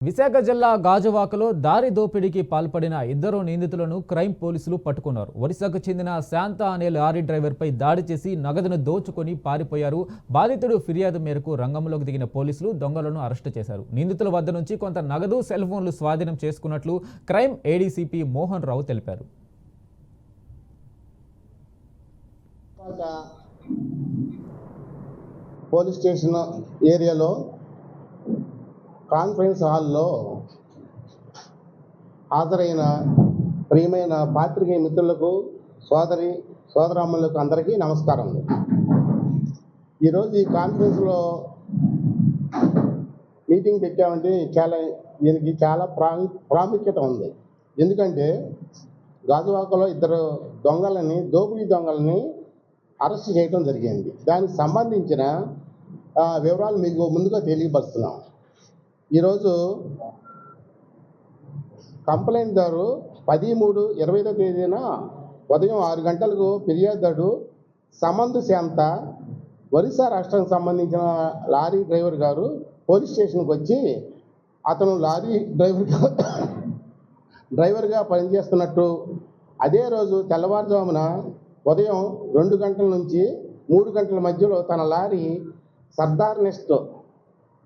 విశాఖ జిల్లా గాజువాకలో దారి దోపిడీకి పాల్పడిన ఇద్దరు నిందితులను క్రైమ్ పోలీసులు పట్టుకున్నారు. ఒరిస్సాకు చెందిన శాంత అనే లారీ డ్రైవర్పై దాడి చేసి నగదును దోచుకొని పారిపోయారు. బాధితుడు ఫిర్యాదు మేరకు రంగంలోకి దిగిన పోలీసులు దొంగలను అరెస్టు చేశారు. నిందితుల వద్ద నుంచి కొంత నగదు, సెల్ ఫోన్లు స్వాధీనం చేసుకున్నట్లు క్రైమ్ ఏడీసీపీ మోహన్ రావు తెలిపారు. పోలీస్ స్టేషన్ ఏరియాలో కాన్ఫరెన్స్ హాల్లో హాజరైన ప్రియమైన పాత్రికేయ మిత్రులకు, సోదరామ్మలకు అందరికీ నమస్కారం. ఈరోజు ఈ కాన్ఫరెన్స్లో మీటింగ్ పెట్టామంటే దీనికి చాలా ప్రాముఖ్యత ఉంది. ఎందుకంటే గాజువాకలో ఇద్దరు దోపిడీ దొంగలని అరెస్ట్ చేయడం జరిగింది. దానికి సంబంధించిన వివరాలు మీకు ముందుగా తెలియపరుస్తున్నాం. ఈరోజు కంప్లైంట్దారు 10/3/25 తేదీన ఉదయం 6 గంటలకు ఫిర్యాదుదారు సమంత్ శాంత ఒరిస్సా రాష్ట్రానికి సంబంధించిన లారీ డ్రైవర్ గారు పోలీస్ స్టేషన్కి వచ్చి అతను లారీ డ్రైవర్గా పనిచేస్తున్నట్టు, అదే రోజు తెల్లవారుజామున ఉదయం 2 గంటల నుంచి 3 గంటల మధ్యలో తన లారీ సర్దార్ నెస్ట్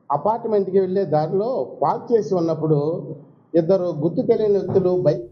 అపార్ట్మెంట్కి వెళ్ళే దారిలో పార్క్ చేసి ఉన్నప్పుడు ఇద్దరు గుర్తు తెలియని వ్యక్తులు బైక్